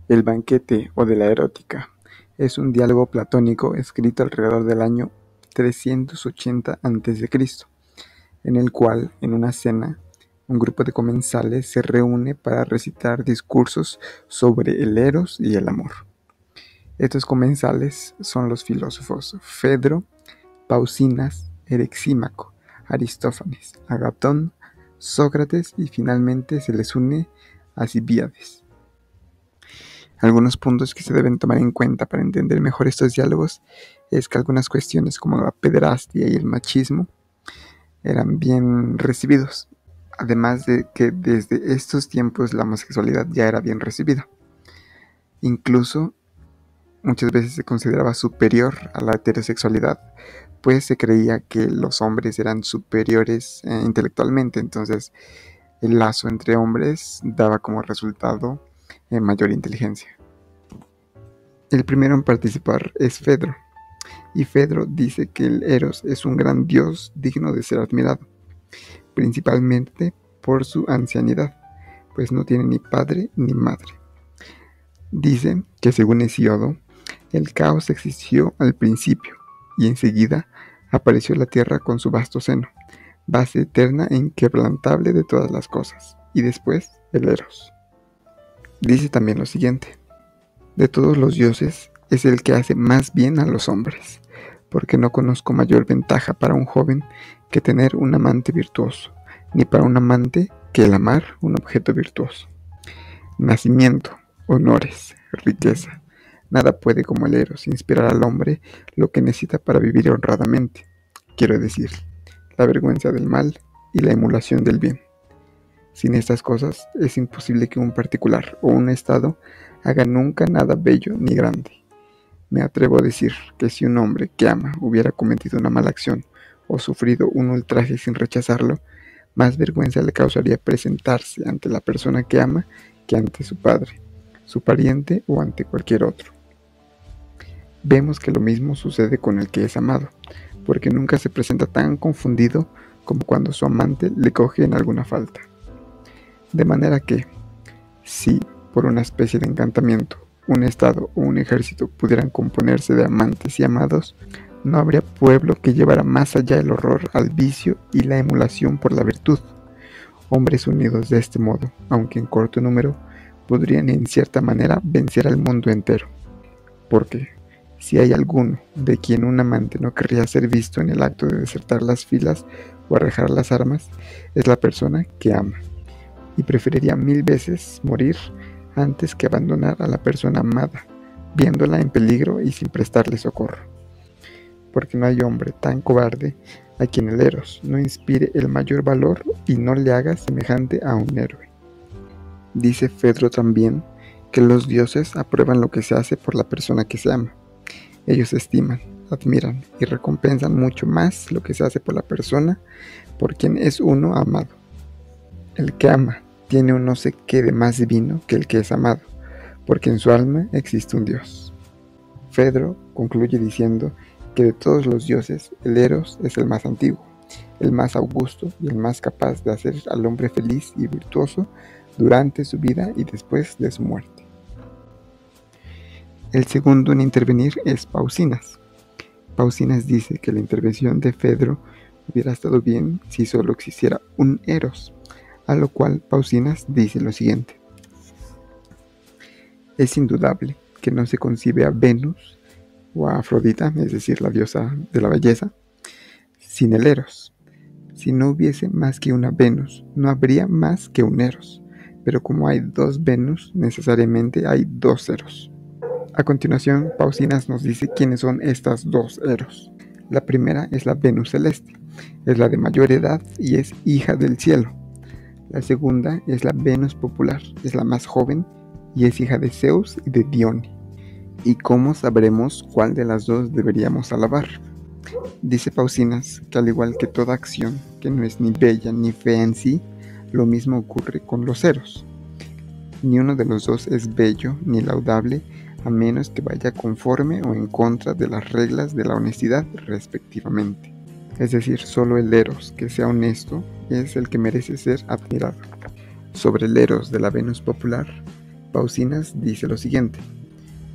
El banquete o de la erótica es un diálogo platónico escrito alrededor del año 380 a.C., en el cual, en una cena, un grupo de comensales se reúne para recitar discursos sobre el eros y el amor. Estos comensales son los filósofos Fedro, Pausinas, Erexímaco, Aristófanes, Agatón, Sócrates y finalmente se les une Alcibíades. Algunos puntos que se deben tomar en cuenta para entender mejor estos diálogos es que algunas cuestiones como la pederastia y el machismo eran bien recibidos, además de que desde estos tiempos la homosexualidad ya era bien recibida. Incluso muchas veces se consideraba superior a la heterosexualidad, pues se creía que los hombres eran superiores intelectualmente, entonces el lazo entre hombres daba como resultado mayor inteligencia. El primero en participar es Fedro, y Fedro dice que el Eros es un gran dios digno de ser admirado, principalmente por su ancianidad, pues no tiene ni padre ni madre. Dice que según Hesíodo, el caos existió al principio, y enseguida apareció la tierra con su vasto seno, base eterna e inquebrantable de todas las cosas, y después el Eros. Dice también lo siguiente: de todos los dioses es el que hace más bien a los hombres, porque no conozco mayor ventaja para un joven que tener un amante virtuoso, ni para un amante que el amar un objeto virtuoso. Nacimiento, honores, riqueza, nada puede como el Eros inspirar al hombre lo que necesita para vivir honradamente, quiero decir, la vergüenza del mal y la emulación del bien. Sin estas cosas es imposible que un particular o un estado haga nunca nada bello ni grande. Me atrevo a decir que si un hombre que ama hubiera cometido una mala acción o sufrido un ultraje sin rechazarlo, más vergüenza le causaría presentarse ante la persona que ama que ante su padre, su pariente o ante cualquier otro. Vemos que lo mismo sucede con el que es amado, porque nunca se presenta tan confundido como cuando su amante le coge en alguna falta. De manera que, si por una especie de encantamiento, un estado o un ejército pudieran componerse de amantes y amados, no habría pueblo que llevara más allá el horror al vicio y la emulación por la virtud. Hombres unidos de este modo, aunque en corto número, podrían en cierta manera vencer al mundo entero. Porque, si hay alguno de quien un amante no querría ser visto en el acto de desertar las filas o arrojar las armas, es la persona que ama, y preferiría 1000 veces morir antes que abandonar a la persona amada, viéndola en peligro y sin prestarle socorro. Porque no hay hombre tan cobarde a quien el Eros no inspire el mayor valor y no le haga semejante a un héroe. Dice Fedro también que los dioses aprueban lo que se hace por la persona que se ama. Ellos estiman, admiran y recompensan mucho más lo que se hace por la persona por quien es uno amado. El que ama tiene un no sé qué de más divino que el que es amado, porque en su alma existe un Dios. Fedro concluye diciendo que de todos los dioses, el Eros es el más antiguo, el más augusto y el más capaz de hacer al hombre feliz y virtuoso durante su vida y después de su muerte. El segundo en intervenir es Pausinas. Pausinas dice que la intervención de Fedro hubiera estado bien si solo existiera un Eros, a lo cual Pausinas dice lo siguiente: es indudable que no se concibe a Venus o a Afrodita, es decir, la diosa de la belleza, sin el Eros. Si no hubiese más que una Venus, no habría más que un Eros, pero como hay dos Venus, necesariamente hay dos Eros. A continuación, Pausinas nos dice quiénes son estas dos Eros. La primera es la Venus celeste, es la de mayor edad y es hija del cielo. La segunda es la Venus popular, es la más joven y es hija de Zeus y de Dione. ¿Y cómo sabremos cuál de las dos deberíamos alabar? Dice Pausinas que al igual que toda acción que no es ni bella ni fea en sí, lo mismo ocurre con los Eros. Ni uno de los dos es bello ni laudable a menos que vaya conforme o en contra de las reglas de la honestidad respectivamente. Es decir, solo el Eros que sea honesto es el que merece ser admirado. Sobre el Eros de la Venus popular, Pausinas dice lo siguiente: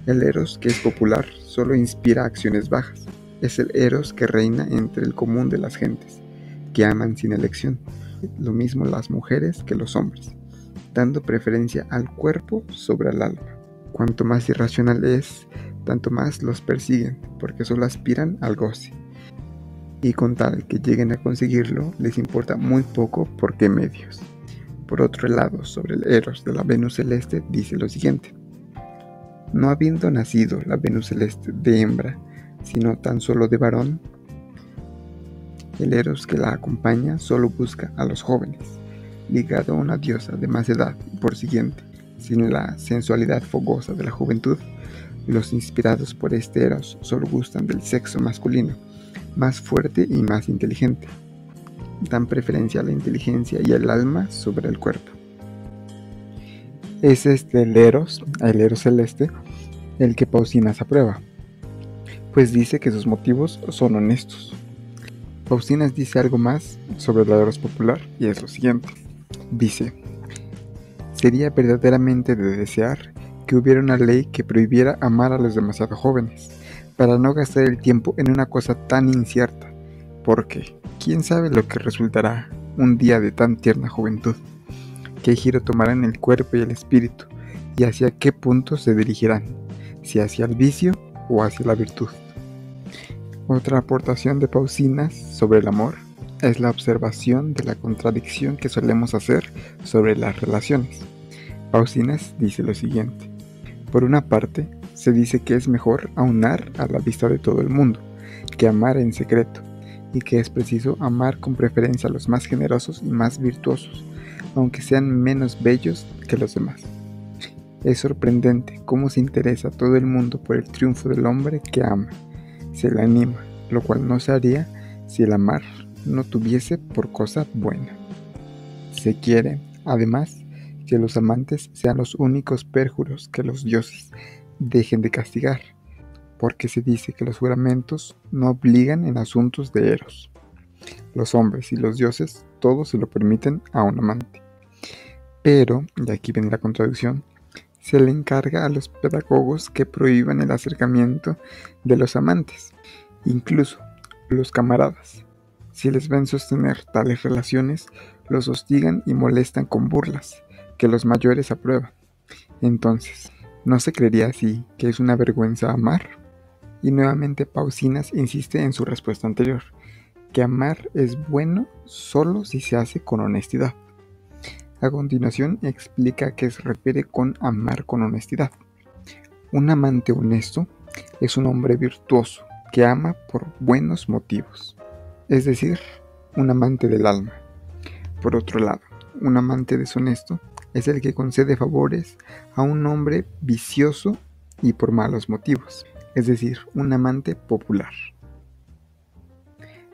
el Eros que es popular solo inspira acciones bajas. Es el Eros que reina entre el común de las gentes, que aman sin elección, lo mismo las mujeres que los hombres, dando preferencia al cuerpo sobre el alma. Cuanto más irracional es, tanto más los persiguen, porque solo aspiran al goce. Y con tal que lleguen a conseguirlo, les importa muy poco por qué medios. Por otro lado, sobre el Eros de la Venus celeste dice lo siguiente: no habiendo nacido la Venus celeste de hembra, sino tan solo de varón, el Eros que la acompaña solo busca a los jóvenes, ligado a una diosa de más edad, y por siguiente, sin la sensualidad fogosa de la juventud. Los inspirados por este Eros solo gustan del sexo masculino, más fuerte y más inteligente. Dan preferencia a la inteligencia y al alma sobre el cuerpo. Es el Eros celeste, el que Pausinas aprueba, pues dice que sus motivos son honestos. Pausinas dice algo más sobre el Eros popular y es lo siguiente. Dice: sería verdaderamente de desear que hubiera una ley que prohibiera amar a los demasiado jóvenes, para no gastar el tiempo en una cosa tan incierta, porque quién sabe lo que resultará un día de tan tierna juventud, qué giro tomarán el cuerpo y el espíritu, y hacia qué punto se dirigirán, si hacia el vicio o hacia la virtud. Otra aportación de Pausinas sobre el amor es la observación de la contradicción que solemos hacer sobre las relaciones. Pausinas dice lo siguiente: por una parte, se dice que es mejor aunar a la vista de todo el mundo que amar en secreto, y que es preciso amar con preferencia a los más generosos y más virtuosos, aunque sean menos bellos que los demás. Es sorprendente cómo se interesa todo el mundo por el triunfo del hombre que ama, se le anima, lo cual no se haría si el amar no tuviese por cosa buena. Se quiere, además, que los amantes sean los únicos perjuros que los dioses dejen de castigar, porque se dice que los juramentos no obligan en asuntos de Eros. Los hombres y los dioses todos se lo permiten a un amante. Pero, y aquí viene la contradicción, se le encarga a los pedagogos que prohíban el acercamiento de los amantes, incluso los camaradas. Si les ven sostener tales relaciones, los hostigan y molestan con burlas, que los mayores aprueban. Entonces, ¿no se creería así que es una vergüenza amar? Y nuevamente Pausinas insiste en su respuesta anterior, que amar es bueno solo si se hace con honestidad. A continuación explica a qué se refiere con amar con honestidad. Un amante honesto es un hombre virtuoso que ama por buenos motivos, es decir, un amante del alma. Por otro lado, un amante deshonesto es el que concede favores a un hombre vicioso y por malos motivos, es decir, un amante popular.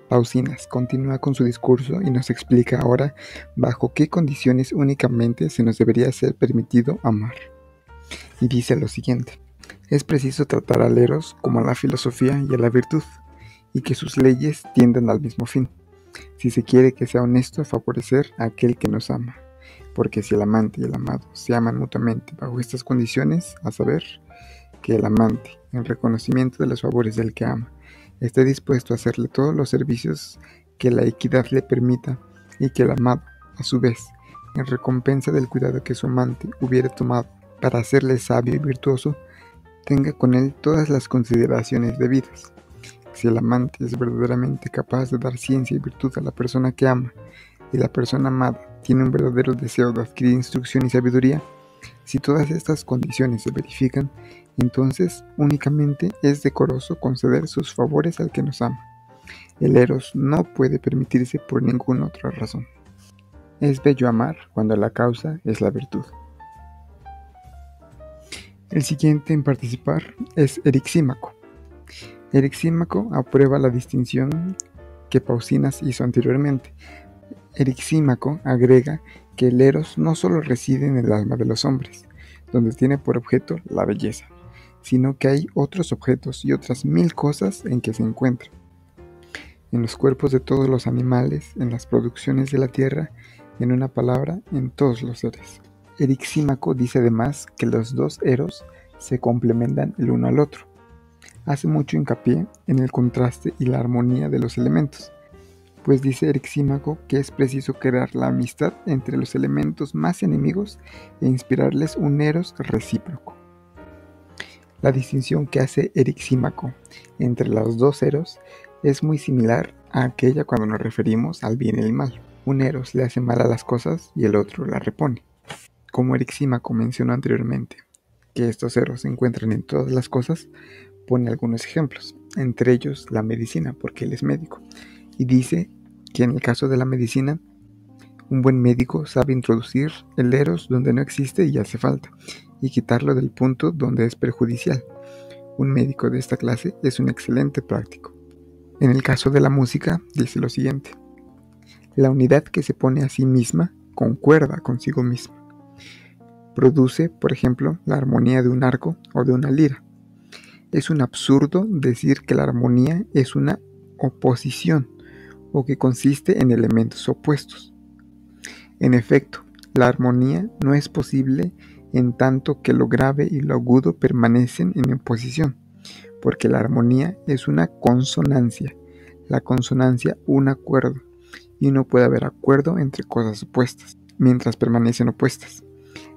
Pausinas continúa con su discurso y nos explica ahora bajo qué condiciones únicamente se nos debería ser permitido amar. Y dice lo siguiente: es preciso tratar al Eros como a la filosofía y a la virtud, y que sus leyes tiendan al mismo fin, si se quiere que sea honesto favorecer a aquel que nos ama, porque si el amante y el amado se aman mutuamente bajo estas condiciones, a saber, que el amante, en reconocimiento de los favores del que ama, esté dispuesto a hacerle todos los servicios que la equidad le permita, y que el amado, a su vez, en recompensa del cuidado que su amante hubiere tomado para hacerle sabio y virtuoso, tenga con él todas las consideraciones debidas. Si el amante es verdaderamente capaz de dar ciencia y virtud a la persona que ama, y la persona amada tiene un verdadero deseo de adquirir instrucción y sabiduría, si todas estas condiciones se verifican, entonces únicamente es decoroso conceder sus favores al que nos ama. El Eros no puede permitirse por ninguna otra razón. Es bello amar cuando la causa es la virtud. El siguiente en participar es Erixímaco. Erixímaco aprueba la distinción que Pausinas hizo anteriormente. Erixímaco agrega que el Eros no solo reside en el alma de los hombres, donde tiene por objeto la belleza, sino que hay otros objetos y otras 1000 cosas en que se encuentra. En los cuerpos de todos los animales, en las producciones de la tierra, en una palabra, en todos los seres. Eryxímaco dice además que los dos eros se complementan el uno al otro. Hace mucho hincapié en el contraste y la armonía de los elementos, pues dice Eryxímaco que es preciso crear la amistad entre los elementos más enemigos e inspirarles un eros recíproco. La distinción que hace Eryxímaco entre los dos eros es muy similar a aquella cuando nos referimos al bien y el mal. Un eros le hace mal a las cosas y el otro las repone. Como Eryxímaco mencionó anteriormente que estos eros se encuentran en todas las cosas, pone algunos ejemplos, entre ellos la medicina, porque él es médico, y dice que en el caso de la medicina, un buen médico sabe introducir el eros donde no existe y hace falta, y quitarlo del punto donde es perjudicial. Un médico de esta clase es un excelente práctico. En el caso de la música, dice lo siguiente: la unidad que se pone a sí misma concuerda consigo misma. Produce, por ejemplo, la armonía de un arco o de una lira. Es un absurdo decir que la armonía es una oposición o que consiste en elementos opuestos. En efecto, la armonía no es posible en tanto que lo grave y lo agudo permanecen en oposición, porque la armonía es una consonancia, la consonancia un acuerdo, y no puede haber acuerdo entre cosas opuestas, mientras permanecen opuestas.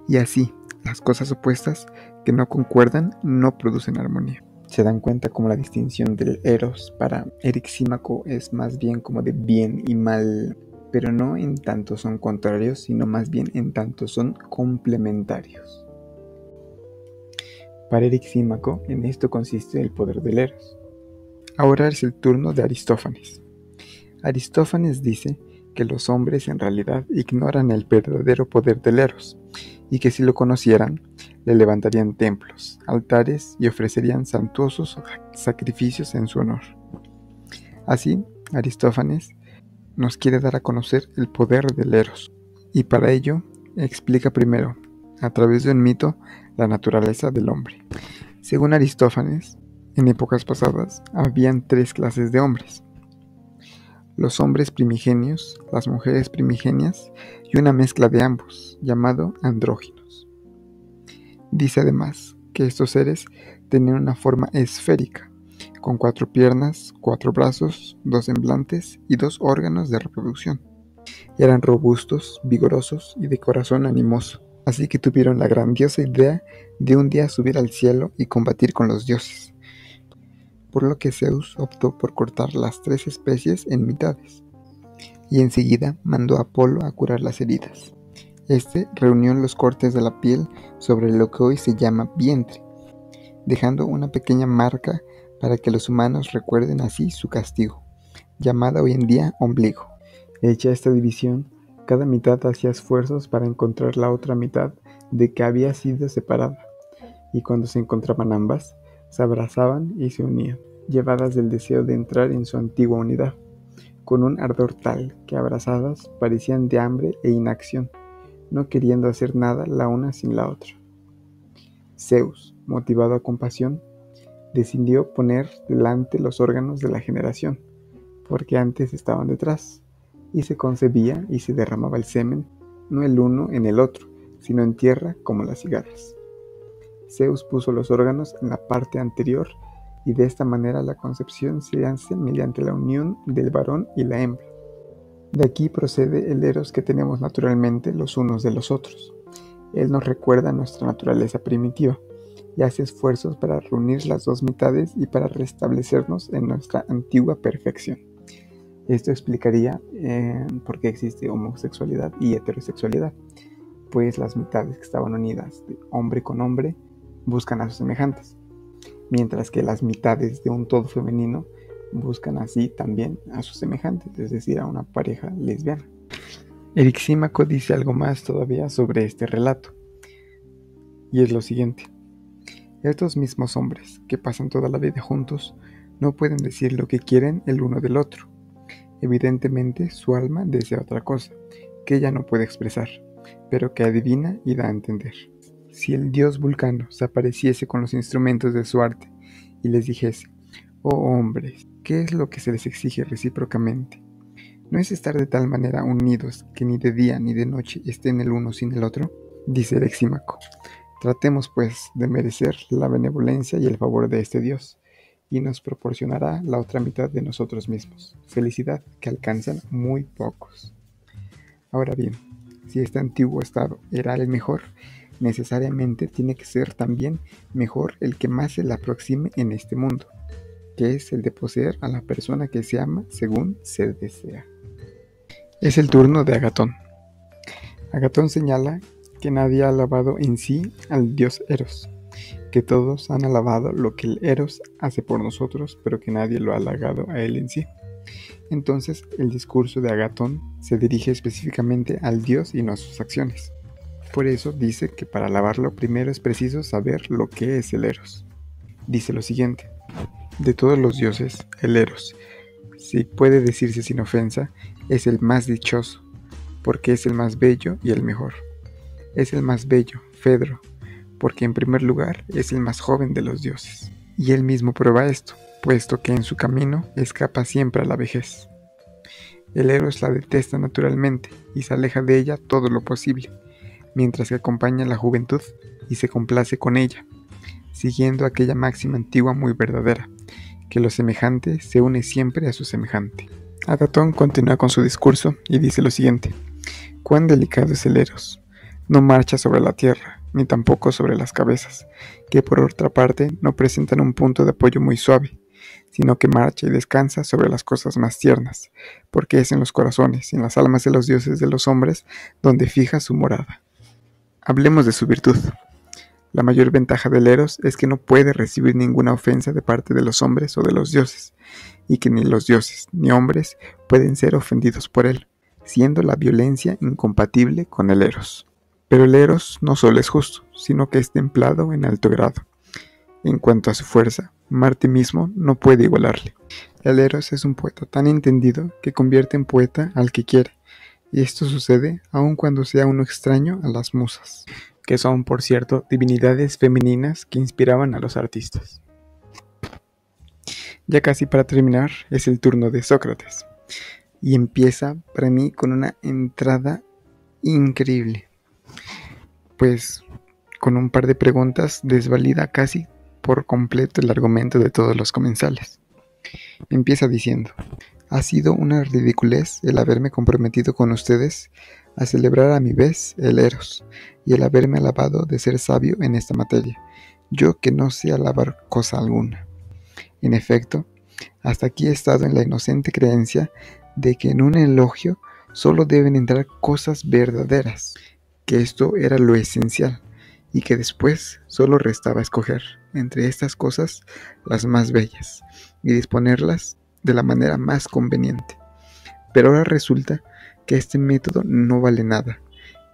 Y así, las cosas opuestas que no concuerdan no producen armonía. ¿Se dan cuenta cómo la distinción del eros para Eryxímaco es más bien como de bien y mal, pero no en tanto son contrarios, sino más bien en tanto son complementarios? Para Eryxímaco, en esto consiste el poder del eros. Ahora es el turno de Aristófanes. Aristófanes dice que los hombres en realidad ignoran el verdadero poder del eros, y que si lo conocieran, le levantarían templos, altares y ofrecerían suntuosos sacrificios en su honor. Así, Aristófanes nos quiere dar a conocer el poder del eros, y para ello explica primero, a través de un mito, la naturaleza del hombre. Según Aristófanes, en épocas pasadas habían tres clases de hombres: los hombres primigenios, las mujeres primigenias y una mezcla de ambos, llamado andróginos. Dice además que estos seres tenían una forma esférica, con 4 piernas, 4 brazos, 2 semblantes y 2 órganos de reproducción. Eran robustos, vigorosos y de corazón animoso, así que tuvieron la grandiosa idea de un día subir al cielo y combatir con los dioses, por lo que Zeus optó por cortar las 3 especies en mitades, y enseguida mandó a Apolo a curar las heridas. Este reunió los cortes de la piel sobre lo que hoy se llama vientre, dejando una pequeña marca para que los humanos recuerden así su castigo, llamada hoy en día ombligo. Hecha esta división, cada mitad hacía esfuerzos para encontrar la otra mitad de que había sido separada, y cuando se encontraban ambas, se abrazaban y se unían, llevadas del deseo de entrar en su antigua unidad, con un ardor tal que abrazadas parecían de hambre e inacción, no queriendo hacer nada la una sin la otra. Zeus, motivado a compasión, decidió poner delante los órganos de la generación, porque antes estaban detrás, y se concebía y se derramaba el semen, no el uno en el otro, sino en tierra como las cigarras. Zeus puso los órganos en la parte anterior, y de esta manera la concepción se hace mediante la unión del varón y la hembra. De aquí procede el eros que tenemos naturalmente los unos de los otros. Él nos recuerda nuestra naturaleza primitiva y hace esfuerzos para reunir las dos mitades y para restablecernos en nuestra antigua perfección. Esto explicaría por qué existe homosexualidad y heterosexualidad, pues las mitades que estaban unidas de hombre con hombre buscan a sus semejantes, mientras que las mitades de un todo femenino buscan así también a sus semejantes, es decir, a una pareja lesbiana. Eryxímaco dice algo más todavía sobre este relato, y es lo siguiente: estos mismos hombres que pasan toda la vida juntos no pueden decir lo que quieren el uno del otro. Evidentemente su alma desea otra cosa, que ella no puede expresar, pero que adivina y da a entender. Si el dios Vulcano se apareciese con los instrumentos de su arte y les dijese: oh hombres, ¿qué es lo que se les exige recíprocamente? ¿No es estar de tal manera unidos que ni de día ni de noche estén el uno sin el otro? Dice Lexímaco: tratemos pues de merecer la benevolencia y el favor de este Dios, y nos proporcionará la otra mitad de nosotros mismos, felicidad que alcanzan muy pocos. Ahora bien, si este antiguo estado era el mejor, necesariamente tiene que ser también mejor el que más se le aproxime en este mundo, que es el de poseer a la persona que se ama según se desea. Es el turno de Agatón. Agatón señala que nadie ha alabado en sí al dios Eros, que todos han alabado lo que el Eros hace por nosotros, pero que nadie lo ha halagado a él en sí. Entonces, el discurso de Agatón se dirige específicamente al dios y no a sus acciones. Por eso dice que para alabarlo primero es preciso saber lo que es el Eros. Dice lo siguiente: de todos los dioses, el Eros, si puede decirse sin ofensa, es el más dichoso, porque es el más bello y el mejor. Es el más bello, Fedro, porque en primer lugar es el más joven de los dioses. Y él mismo prueba esto, puesto que en su camino escapa siempre a la vejez. El Eros la detesta naturalmente y se aleja de ella todo lo posible, mientras que acompaña a la juventud y se complace con ella, siguiendo aquella máxima antigua muy verdadera, que lo semejante se une siempre a su semejante. Agatón continúa con su discurso y dice lo siguiente: cuán delicado es el Eros, no marcha sobre la tierra, ni tampoco sobre las cabezas, que por otra parte no presentan un punto de apoyo muy suave, sino que marcha y descansa sobre las cosas más tiernas, porque es en los corazones y en las almas de los dioses de los hombres donde fija su morada. Hablemos de su virtud. La mayor ventaja del Eros es que no puede recibir ninguna ofensa de parte de los hombres o de los dioses, y que ni los dioses ni hombres pueden ser ofendidos por él, siendo la violencia incompatible con el Eros. Pero el Eros no solo es justo, sino que es templado en alto grado. En cuanto a su fuerza, Marte mismo no puede igualarle. El Eros es un poeta tan entendido que convierte en poeta al que quiere, y esto sucede aun cuando sea uno extraño a las musas, que son, por cierto, divinidades femeninas que inspiraban a los artistas. Ya casi para terminar, es el turno de Sócrates, y empieza para mí con una entrada increíble, pues con un par de preguntas desvalida casi por completo el argumento de todos los comensales. Empieza diciendo: ha sido una ridiculez el haberme comprometido con ustedes a celebrar a mi vez el Eros, y el haberme alabado de ser sabio en esta materia, yo que no sé alabar cosa alguna. En efecto, hasta aquí he estado en la inocente creencia de que en un elogio solo deben entrar cosas verdaderas, que esto era lo esencial, y que después solo restaba escoger entre estas cosas las más bellas y disponerlas de la manera más conveniente. Pero ahora resulta que este método no vale nada,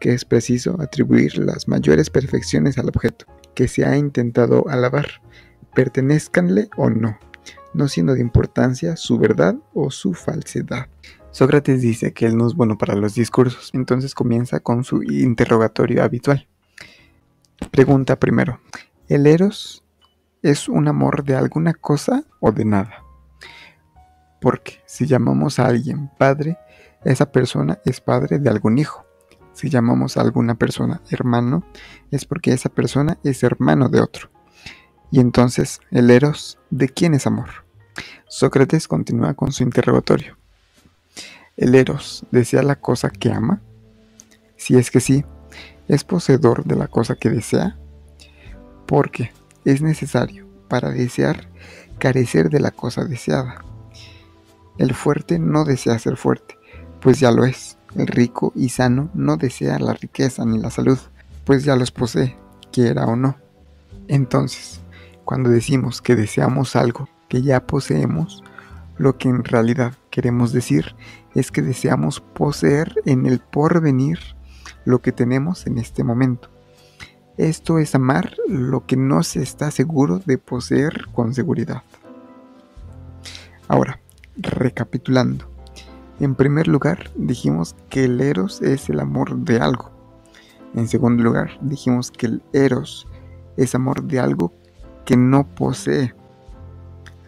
que es preciso atribuir las mayores perfecciones al objeto que se ha intentado alabar, pertenezcanle o no, no siendo de importancia su verdad o su falsedad. Sócrates dice que él no es bueno para los discursos, entonces comienza con su interrogatorio habitual. Pregunta primero: ¿el Eros es un amor de alguna cosa o de nada? Porque si llamamos a alguien padre, esa persona es padre de algún hijo. Si llamamos a alguna persona hermano, es porque esa persona es hermano de otro. Y entonces, ¿el Eros de quién es amor? Sócrates continúa con su interrogatorio. ¿El Eros desea la cosa que ama? Si es que sí, ¿es poseedor de la cosa que desea? Porque es necesario, para desear, carecer de la cosa deseada. El fuerte no desea ser fuerte, pues ya lo es. El rico y sano no desea la riqueza ni la salud, pues ya los posee, quiera o no. Entonces, cuando decimos que deseamos algo que ya poseemos, lo que en realidad queremos decir es que deseamos poseer en el porvenir lo que tenemos en este momento. Esto es amar lo que no se está seguro de poseer con seguridad. Ahora, recapitulando. En primer lugar, dijimos que el Eros es el amor de algo. En segundo lugar, dijimos que el Eros es amor de algo que no posee.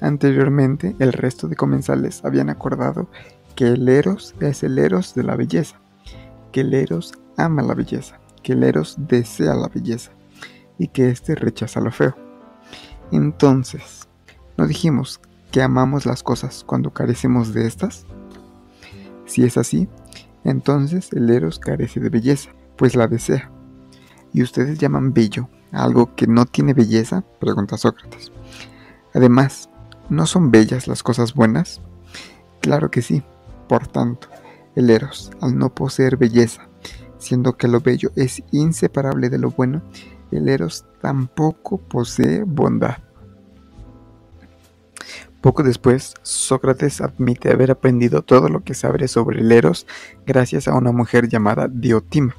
Anteriormente, el resto de comensales habían acordado que el Eros es el Eros de la belleza, que el Eros ama la belleza, que el Eros desea la belleza y que éste rechaza lo feo. Entonces, ¿no dijimos que amamos las cosas cuando carecemos de estas? Si es así, entonces el Eros carece de belleza, pues la desea. ¿Y ustedes llaman bello a algo que no tiene belleza?, pregunta Sócrates. Además, ¿no son bellas las cosas buenas? Claro que sí. Por tanto, el Eros, al no poseer belleza, siendo que lo bello es inseparable de lo bueno, el Eros tampoco posee bondad. Poco después, Sócrates admite haber aprendido todo lo que sabe sobre el Eros gracias a una mujer llamada Diotima,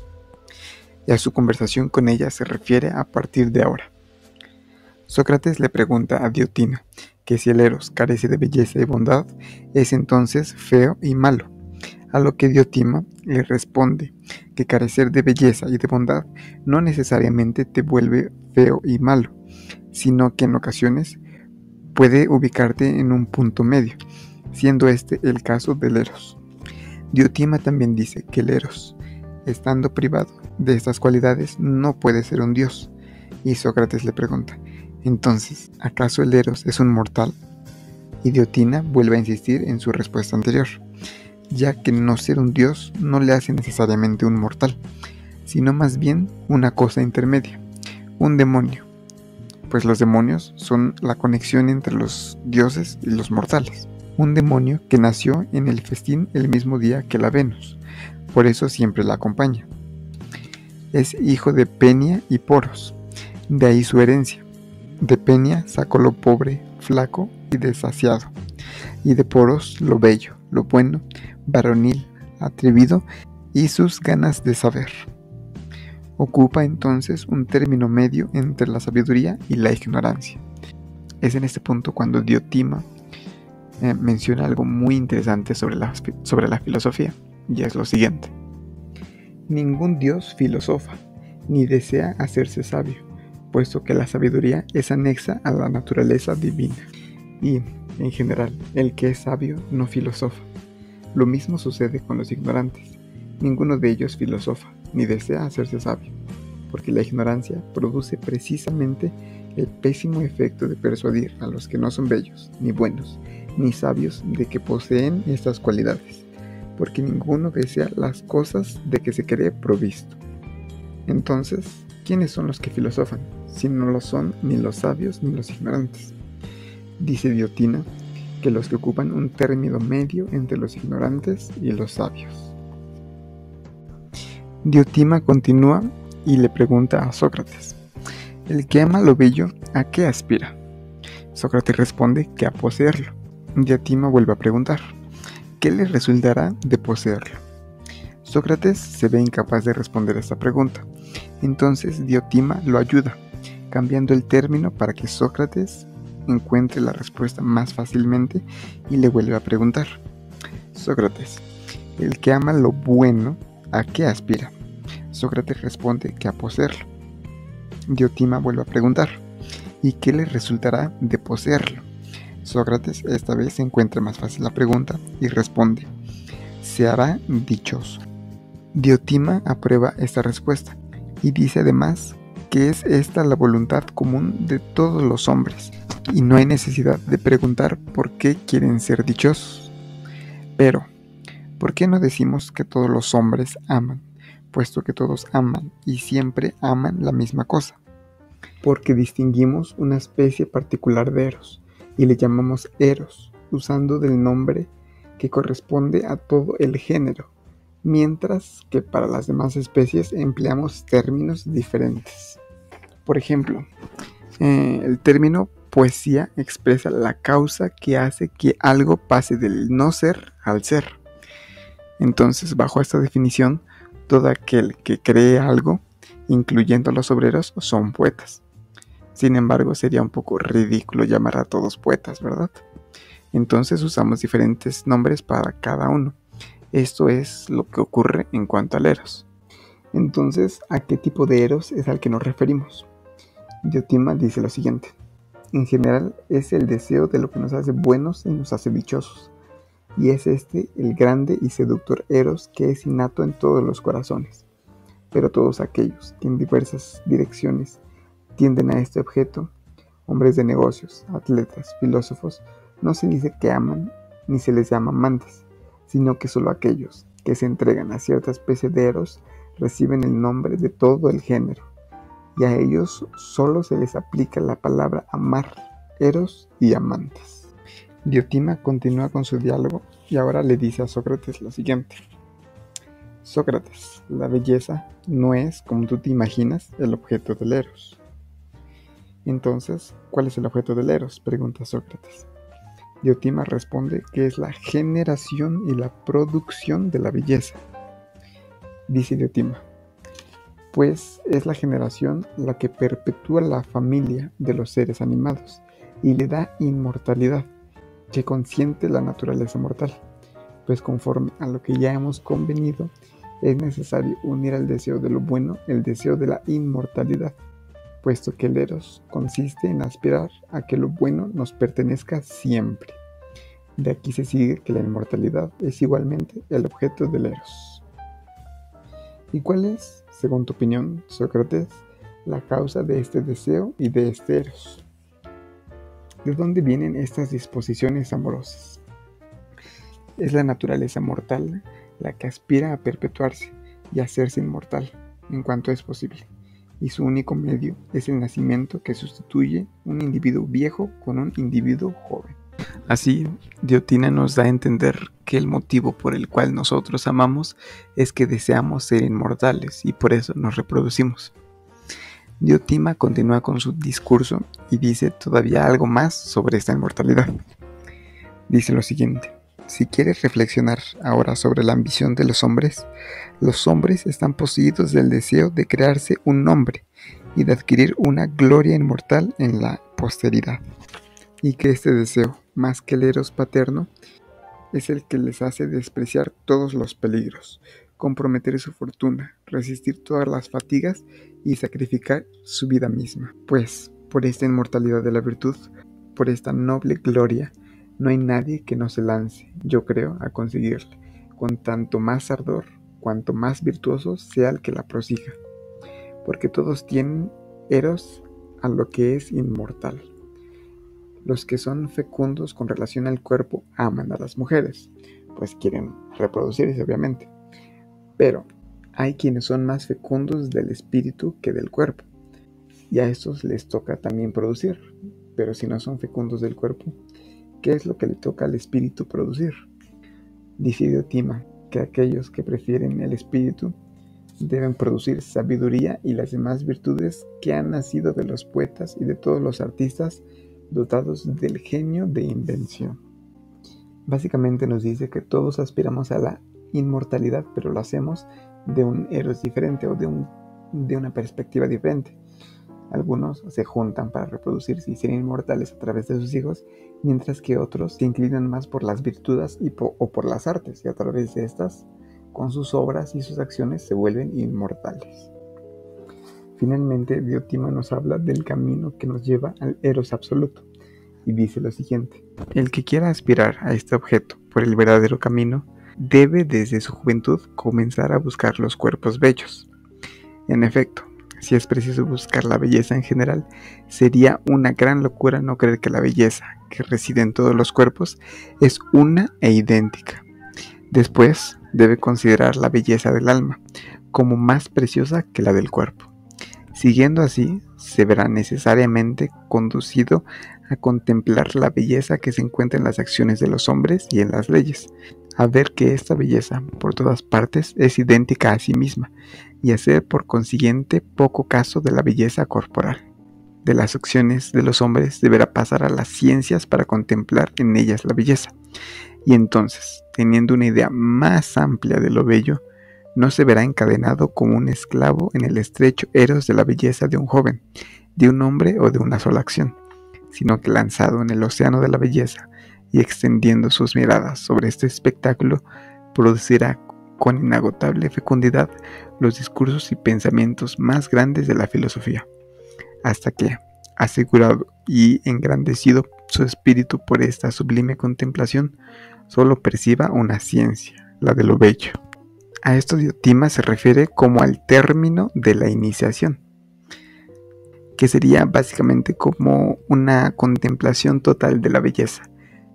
y a su conversación con ella se refiere a partir de ahora. Sócrates le pregunta a Diotima que si el Eros carece de belleza y bondad, es entonces feo y malo, a lo que Diotima le responde que carecer de belleza y de bondad no necesariamente te vuelve feo y malo, sino que en ocasiones puede ubicarte en un punto medio, siendo este el caso del Eros. Diotima también dice que el Eros, estando privado de estas cualidades, no puede ser un dios, y Sócrates le pregunta, entonces, ¿acaso el Eros es un mortal? Y Diotima vuelve a insistir en su respuesta anterior, ya que no ser un dios no le hace necesariamente un mortal, sino más bien una cosa intermedia, un demonio, pues los demonios son la conexión entre los dioses y los mortales. Un demonio que nació en el festín el mismo día que la Venus, por eso siempre la acompaña. Es hijo de Penia y Poros, de ahí su herencia. De Penia sacó lo pobre, flaco y desasiado, y de Poros lo bello, lo bueno, varonil, atrevido y sus ganas de saber. Ocupa entonces un término medio entre la sabiduría y la ignorancia. Es en este punto cuando Diotima menciona algo muy interesante sobre la filosofía, y es lo siguiente. Ningún dios filosofa, ni desea hacerse sabio, puesto que la sabiduría es anexa a la naturaleza divina. Y, en general, el que es sabio no filosofa. Lo mismo sucede con los ignorantes. Ninguno de ellos filosofa, ni desea hacerse sabio, porque la ignorancia produce precisamente el pésimo efecto de persuadir a los que no son bellos, ni buenos, ni sabios de que poseen estas cualidades, porque ninguno desea las cosas de que se cree provisto. Entonces, ¿quiénes son los que filosofan, si no lo son ni los sabios ni los ignorantes? Dice Diotima que los que ocupan un término medio entre los ignorantes y los sabios. Diotima continúa y le pregunta a Sócrates, ¿el que ama lo bello, a qué aspira? Sócrates responde que a poseerlo. Diotima vuelve a preguntar, ¿qué le resultará de poseerlo? Sócrates se ve incapaz de responder esta pregunta. Entonces Diotima lo ayuda, cambiando el término para que Sócrates encuentre la respuesta más fácilmente y le vuelve a preguntar. Sócrates, el que ama lo bueno, ¿a qué aspira? Sócrates responde que a poseerlo. Diotima vuelve a preguntar, ¿y qué le resultará de poseerlo? Sócrates esta vez encuentra más fácil la pregunta y responde, se hará dichoso. Diotima aprueba esta respuesta y dice además que es esta la voluntad común de todos los hombres y no hay necesidad de preguntar por qué quieren ser dichosos. Pero, ¿por qué no decimos que todos los hombres aman, puesto que todos aman y siempre aman la misma cosa? Porque distinguimos una especie particular de Eros y le llamamos Eros, usando del nombre que corresponde a todo el género, mientras que para las demás especies empleamos términos diferentes. Por ejemplo, el término poesía expresa la causa que hace que algo pase del no ser al ser. Entonces, bajo esta definición, todo aquel que cree algo, incluyendo a los obreros, son poetas. Sin embargo, sería un poco ridículo llamar a todos poetas, ¿verdad? Entonces usamos diferentes nombres para cada uno. Esto es lo que ocurre en cuanto al Eros. Entonces, ¿a qué tipo de Eros es al que nos referimos? Diotima dice lo siguiente. En general, es el deseo de lo que nos hace buenos y nos hace dichosos. Y es este el grande y seductor Eros que es innato en todos los corazones. pero todos aquellos que en diversas direcciones tienden a este objeto, hombres de negocios, atletas, filósofos, no se dice que aman ni se les llama amantes, sino que solo aquellos que se entregan a cierta especie de eros reciben el nombre de todo el género, y a ellos solo se les aplica la palabra amar, eros y amantes. Diotima continúa con su diálogo y ahora le dice a Sócrates lo siguiente: Sócrates, la belleza no es, como tú te imaginas, el objeto del eros. Entonces, ¿cuál es el objeto del eros?, pregunta Sócrates. Diotima responde que es la generación y la producción de la belleza. Dice Diotima: pues es la generación la que perpetúa la familia de los seres animados y le da inmortalidad, que consiente la naturaleza mortal. Pues conforme a lo que ya hemos convenido, es necesario unir al deseo de lo bueno el deseo de la inmortalidad, puesto que el eros consiste en aspirar a que lo bueno nos pertenezca siempre. De aquí se sigue que la inmortalidad es igualmente el objeto del eros. ¿Y cuál es, según tu opinión, Sócrates, la causa de este deseo y de este eros? ¿De dónde vienen estas disposiciones amorosas? Es la naturaleza mortal la que aspira a perpetuarse y a hacerse inmortal en cuanto es posible, y su único medio es el nacimiento que sustituye un individuo viejo con un individuo joven. Así, Diotima nos da a entender que el motivo por el cual nosotros amamos es que deseamos ser inmortales y por eso nos reproducimos. Diotima continúa con su discurso y dice todavía algo más sobre esta inmortalidad. Dice lo siguiente: si quieres reflexionar ahora sobre la ambición de los hombres están poseídos del deseo de crearse un nombre y de adquirir una gloria inmortal en la posteridad, y que este deseo, más que el eros paterno, es el que les hace despreciar todos los peligros, comprometer su fortuna, resistir todas las fatigas y sacrificar su vida misma. Pues, por esta inmortalidad de la virtud, por esta noble gloria, no hay nadie que no se lance, yo creo, a conseguirla, con tanto más ardor, cuanto más virtuoso sea el que la prosiga, porque todos tienen eros a lo que es inmortal. Los que son fecundos con relación al cuerpo aman a las mujeres, pues quieren reproducirse, obviamente. Pero hay quienes son más fecundos del espíritu que del cuerpo, y a estos les toca también producir. Pero si no son fecundos del cuerpo, ¿qué es lo que le toca al espíritu producir? Dice Diotima que aquellos que prefieren el espíritu deben producir sabiduría y las demás virtudes que han nacido de los poetas y de todos los artistas dotados del genio de invención. Básicamente nos dice que todos aspiramos a la inmortalidad, pero lo hacemos de un eros diferente o de una perspectiva diferente. Algunos se juntan para reproducirse y ser inmortales a través de sus hijos, mientras que otros se inclinan más por las virtudes o por las artes, y a través de estas, con sus obras y sus acciones, se vuelven inmortales. Finalmente, Diotima nos habla del camino que nos lleva al eros absoluto, y dice lo siguiente: el que quiera aspirar a este objeto por el verdadero camino, debe desde su juventud comenzar a buscar los cuerpos bellos. En efecto, si es preciso buscar la belleza en general, sería una gran locura no creer que la belleza que reside en todos los cuerpos es una e idéntica. Después, debe considerar la belleza del alma como más preciosa que la del cuerpo. Siguiendo así, se verá necesariamente conducido a contemplar la belleza que se encuentra en las acciones de los hombres y en las leyes, a ver que esta belleza por todas partes es idéntica a sí misma, y hacer por consiguiente poco caso de la belleza corporal. De las acciones de los hombres deberá pasar a las ciencias para contemplar en ellas la belleza, y entonces, teniendo una idea más amplia de lo bello, no se verá encadenado como un esclavo en el estrecho eros de la belleza de un joven, de un hombre o de una sola acción, sino que lanzado en el océano de la belleza y extendiendo sus miradas sobre este espectáculo, producirá con inagotable fecundidad los discursos y pensamientos más grandes de la filosofía, hasta que, asegurado y engrandecido su espíritu por esta sublime contemplación, solo perciba una ciencia, la de lo bello. A esto Diotima se refiere como al término de la iniciación, que sería básicamente como una contemplación total de la belleza,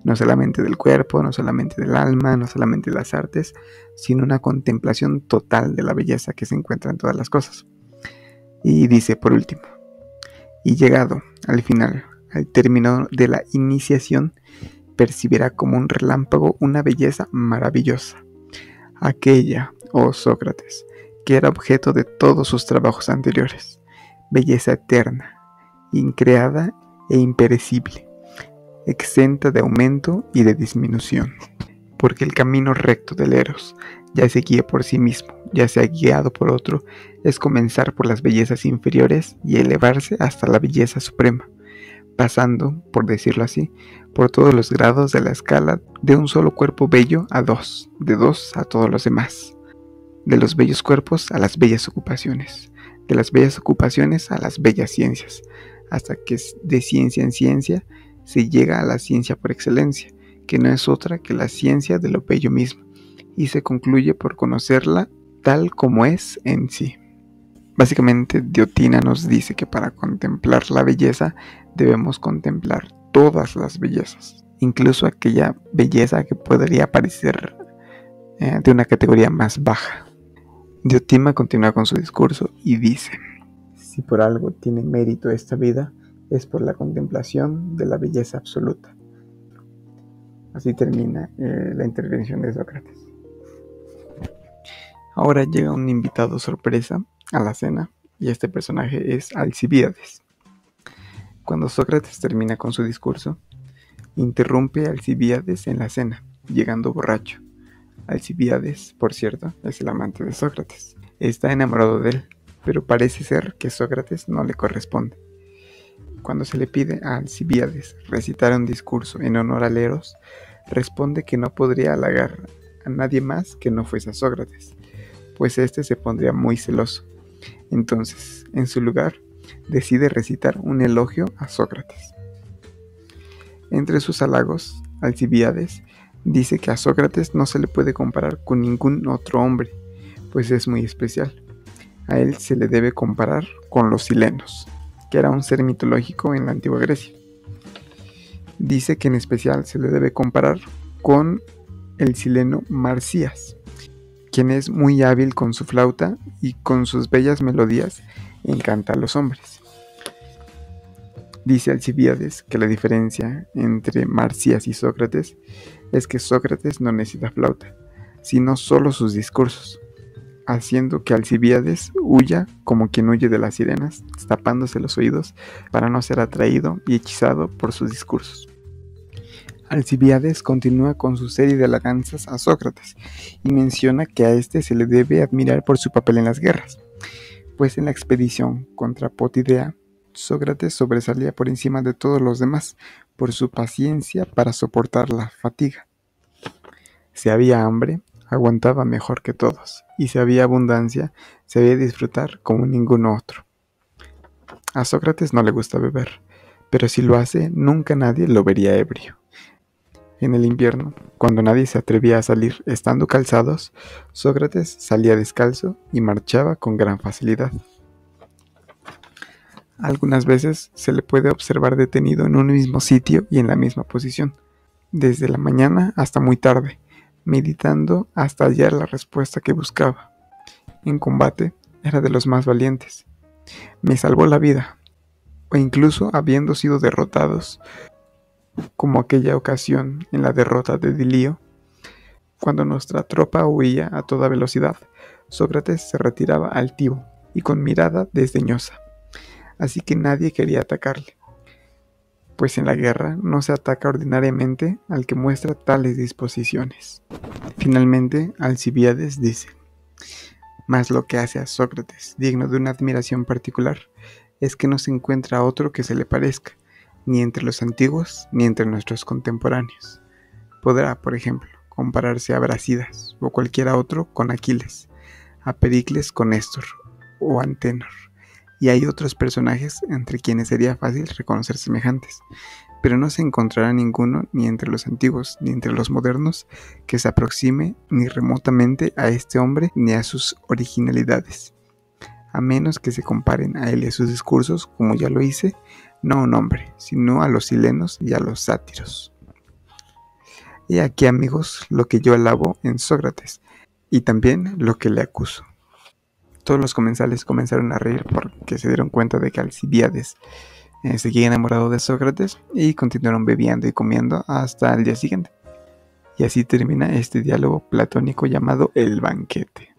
no solamente del cuerpo, no solamente del alma, no solamente de las artes, sino una contemplación total de la belleza que se encuentra en todas las cosas. Y dice por último, y llegado al final, al término de la iniciación, percibirá como un relámpago una belleza maravillosa, aquella, oh Sócrates, que era objeto de todos sus trabajos anteriores, belleza eterna, increada e imperecible, exenta de aumento y de disminución. Porque el camino recto del Eros, ya se guía por sí mismo, ya sea guiado por otro, es comenzar por las bellezas inferiores y elevarse hasta la belleza suprema, pasando, por decirlo así, por todos los grados de la escala de un solo cuerpo bello a dos, de dos a todos los demás, de los bellos cuerpos a las bellas ocupaciones, de las bellas ocupaciones a las bellas ciencias, hasta que de ciencia en ciencia se llega a la ciencia por excelencia, que no es otra que la ciencia de lo bello mismo, y se concluye por conocerla tal como es en sí. Básicamente, Diotima nos dice que para contemplar la belleza debemos contemplar todas las bellezas, incluso aquella belleza que podría parecer de una categoría más baja. Diotima continúa con su discurso y dice: si por algo tiene mérito esta vida, es por la contemplación de la belleza absoluta. Así termina la intervención de Sócrates. Ahora llega un invitado sorpresa a la cena, y este personaje es Alcibíades. Cuando Sócrates termina con su discurso, interrumpe a Alcibíades en la cena, llegando borracho. Alcibíades, por cierto, es el amante de Sócrates. Está enamorado de él, pero parece ser que Sócrates no le corresponde. Cuando se le pide a Alcibíades recitar un discurso en honor al Eros, responde que no podría halagar a nadie más que no fuese a Sócrates, pues éste se pondría muy celoso. Entonces, en su lugar, decide recitar un elogio a Sócrates. Entre sus halagos, Alcibíades dice que a Sócrates no se le puede comparar con ningún otro hombre, pues es muy especial. A él se le debe comparar con los silenos, que era un ser mitológico en la antigua Grecia. Dice que en especial se le debe comparar con el sileno Marcías, quien es muy hábil con su flauta y con sus bellas melodías encanta a los hombres. Dice Alcibíades que la diferencia entre Marcías y Sócrates es que Sócrates no necesita flauta, sino solo sus discursos, haciendo que Alcibíades huya como quien huye de las sirenas, tapándose los oídos para no ser atraído y hechizado por sus discursos. Alcibíades continúa con su serie de alabanzas a Sócrates y menciona que a este se le debe admirar por su papel en las guerras, pues en la expedición contra Potidea, Sócrates sobresalía por encima de todos los demás por su paciencia para soportar la fatiga. Si había hambre, aguantaba mejor que todos, y si había abundancia, sabía disfrutar como ningún otro. A Sócrates no le gusta beber, pero si lo hace, nunca nadie lo vería ebrio. En el invierno, cuando nadie se atrevía a salir estando calzados, Sócrates salía descalzo y marchaba con gran facilidad. Algunas veces se le puede observar detenido en un mismo sitio y en la misma posición, desde la mañana hasta muy tarde, meditando hasta hallar la respuesta que buscaba. En combate era de los más valientes. Me salvó la vida, o incluso habiendo sido derrotados, como aquella ocasión en la derrota de Dilío, cuando nuestra tropa huía a toda velocidad, Sócrates se retiraba altivo y con mirada desdeñosa, así que nadie quería atacarle, pues en la guerra no se ataca ordinariamente al que muestra tales disposiciones. Finalmente, Alcibíades dice: mas lo que hace a Sócrates digno de una admiración particular es que no se encuentra otro que se le parezca, ni entre los antiguos ni entre nuestros contemporáneos. Podrá, por ejemplo, compararse a Brasidas o cualquiera otro con Aquiles, a Pericles con Néstor o Antenor, y hay otros personajes entre quienes sería fácil reconocer semejantes, pero no se encontrará ninguno, ni entre los antiguos ni entre los modernos, que se aproxime ni remotamente a este hombre ni a sus originalidades, a menos que se comparen a él y a sus discursos, como ya lo hice, no a un hombre, sino a los silenos y a los sátiros. Y aquí, amigos, lo que yo alabo en Sócrates, y también lo que le acuso. Todos los comensales comenzaron a reír porque se dieron cuenta de que Alcibíades seguía enamorado de Sócrates, y continuaron bebiendo y comiendo hasta el día siguiente. Y así termina este diálogo platónico llamado El Banquete.